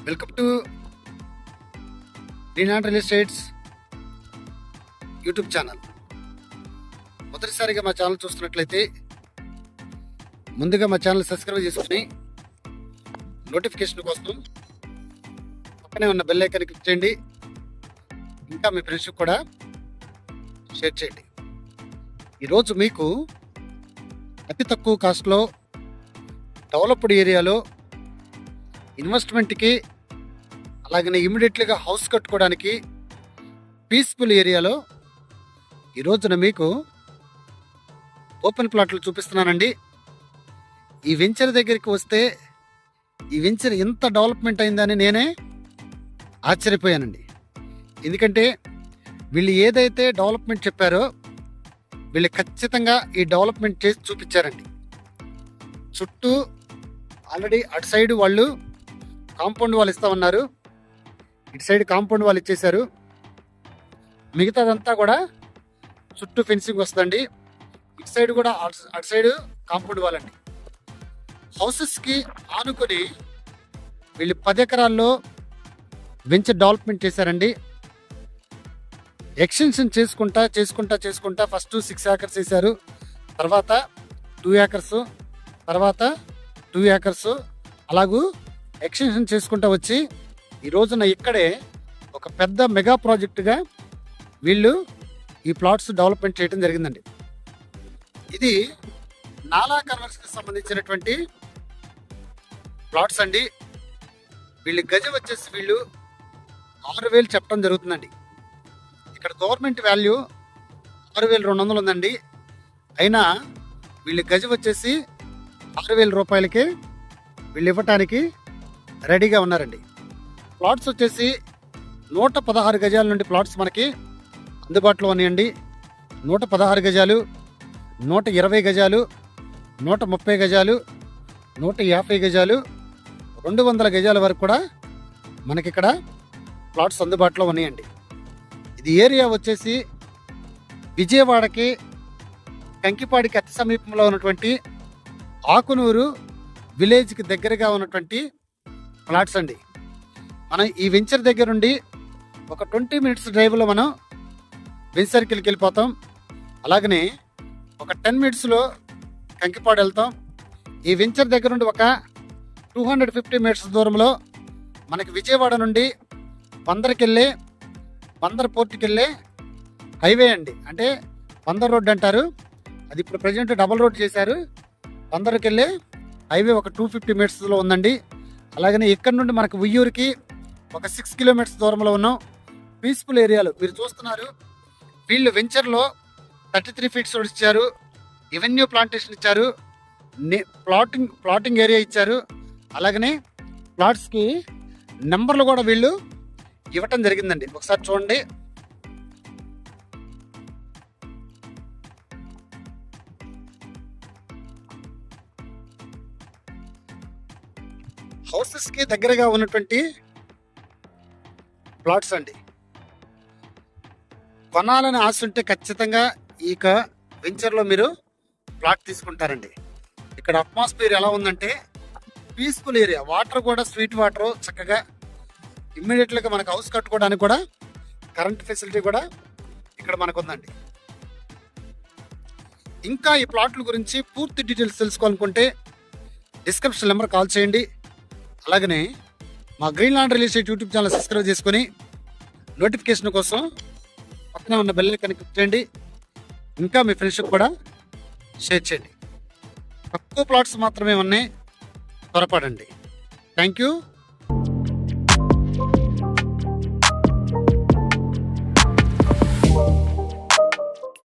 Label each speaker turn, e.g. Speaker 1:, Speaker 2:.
Speaker 1: Welcome to Greenland real estates YouTube channel. మొదటిసారిగా మా channel చూస్తున్నట్లయితే ముందుగా మా ఛానల్ సబ్స్క్రైబ్ చేసుకుని నోటిఫికేషన్ కోసం పక్కనే ఉన్న బెల్ ఐకాన్ క్లిక్ చేయండి. ఇంకా మీ ఫ్రెండ్స్కి కూడా షేర్ చేయండి. ఈరోజు మీకు అతి తక్కువ కాస్ట్లో డెవలప్డ్ ఏరియాలో ఇన్వెస్ట్మెంట్కి అలాగనే ఇమీడియట్లీగా హౌస్ కట్టుకోవడానికి పీస్ఫుల్ ఏరియాలో ఈరోజున మీకు ఓపెన్ ప్లాట్లు చూపిస్తున్నానండి. ఈ వెంచర్ దగ్గరికి వస్తే ఈ వెంచర్ ఎంత డెవలప్మెంట్ అయిందని నేనే ఆశ్చర్యపోయానండి. ఎందుకంటే వీళ్ళు ఏదైతే డెవలప్మెంట్ చెప్పారో వీళ్ళు ఖచ్చితంగా ఈ డెవలప్మెంట్ చేసి చూపించారండి. చుట్టూ ఆల్రెడీ అటు సైడ్ వాళ్ళు కాంపౌండ్ వాళ్ళు ఇస్తామన్నారు, ఇటు సైడ్ కాంపౌండ్ వాళ్ళు ఇచ్చేశారు. మిగతాదంతా కూడా చుట్టూ ఫెన్సింగ్ వస్తుందండి. ఇటు సైడ్ కూడా అటు సైడ్ కాంపౌండ్ వాళ్ళండి. హౌసెస్కి ఆనుకొని వీళ్ళు 10 ఎకరాల్లో వెంచర్ డెవలప్మెంట్ చేశారండి. ఎక్స్టెన్షన్ చేసుకుంటా ఫస్ట్ 6 ఏకర్స్ వేశారు, తర్వాత 2 ఏకర్స్, తర్వాత 2 ఏకర్స్, అలాగూ ఎక్స్టెన్షన్ చేసుకుంటూ వచ్చి ఈ రోజున ఇక్కడే ఒక పెద్ద మెగా ప్రాజెక్టుగా వీళ్ళు ఈ ప్లాట్స్ డెవలప్మెంట్ చేయడం జరిగిందండి. ఇది నాలా కన్వర్షన్కి సంబంధించినటువంటి ప్లాట్స్ అండి. వీళ్ళు గజం వచ్చేసి వీళ్ళు 6,000 చెప్పడం జరుగుతుందండి. ఇక్కడ గవర్నమెంట్ వాల్యూ 6,200 ఉందండి. అయినా వీళ్ళు గజం వచ్చేసి 6,000 రూపాయలకే వీళ్ళు ఇవ్వటానికి రెడీగా ఉన్నారండి. ప్లాట్స్ వచ్చేసి 116 గజాల నుండి ప్లాట్స్ మనకి అందుబాటులో ఉన్నాయండి. 116 గజాలు, 120 గజాలు, 130 గజాలు, 150 గజాలు, 200 గజాల వరకు కూడా మనకి ఇక్కడ ప్లాట్స్ అందుబాటులో ఉన్నాయండి. ఇది ఏరియా వచ్చేసి విజయవాడకి కంకిపాడికి అతి సమీపంలో ఉన్నటువంటి ఆకునూరు విలేజ్కి దగ్గరగా ఉన్నటువంటి ప్లాట్స్ అండి. మనం ఈ వెంచర్ దగ్గర నుండి ఒక 20 మినిట్స్ డ్రైవ్లో మనం వెంచర్కి వెళ్ళిపోతాం. అలాగనే ఒక 10 మినిట్స్లో కంకిపాడు వెళ్తాం. ఈ వెంచర్ దగ్గర నుండి ఒక 250 మీటర్స్ దూరంలో మనకి విజయవాడ నుండి బందర్ పోర్టుకి వెళ్ళే హైవే అండి. అంటే బందర్ రోడ్ అంటారు, అది ఇప్పుడు ప్రజెంట్ డబల్ రోడ్ చేశారు. బందర్కి వెళ్ళే హైవే ఒక 250 మీటర్స్లో ఉందండి. అలాగనే ఇక్కడ నుండి మనకు ఉయ్యూరుకి ఒక 6 కిలోమీటర్స్ దూరంలో ఉన్నాం. పీస్ఫుల్ ఏరియాలో మీరు చూస్తున్నారు. వీళ్ళు వెంచర్లో 33 ఫీట్స్ రోడ్ ఇచ్చారు, ఎవెన్యూ ప్లాంటేషన్ ఇచ్చారు, ప్లాటింగ్ ఏరియా ఇచ్చారు. అలాగనే ప్లాట్స్కి నెంబర్లు కూడా వీళ్ళు ఇవ్వటం జరిగిందండి. ఒకసారి చూడండి. హౌసెస్కి దగ్గరగా ఉన్నటువంటి ప్లాట్స్ అండి. కొనాలని ఆశ ఉంటే ఖచ్చితంగా ఈ వెంచర్లో మీరు ప్లాట్ తీసుకుంటారండి. ఇక్కడ అట్మాస్ఫియర్ ఎలా ఉందంటే పీస్ఫుల్ ఏరియా, వాటర్ కూడా స్వీట్ వాటర్, చక్కగా ఇమ్మీడియట్గా మనకు హౌస్ కట్టుకోవడానికి కూడా కరెంట్ ఫెసిలిటీ కూడా ఇక్కడ మనకు ఉందండి. ఇంకా ఈ ప్లాట్ల గురించి పూర్తి డీటెయిల్స్ తెలుసుకోవాలనుకుంటే డిస్క్రిప్షన్ నెంబర్ కాల్ చేయండి. అలాగనే మా Greenland real estate YouTube channel subscribe చేసుకొని నోటిఫికేషన్ కోసం పక్కనే ఉన్న బెల్ ఐకాన్ క్లిక్ చేయండి. ఇంకా మీ ఫ్రెండ్స్కి కూడా షేర్ చేయండి. తక్కువ ప్లాట్స్ మాత్రమే ఉన్నాయి, త్వరపడండి. Thank you.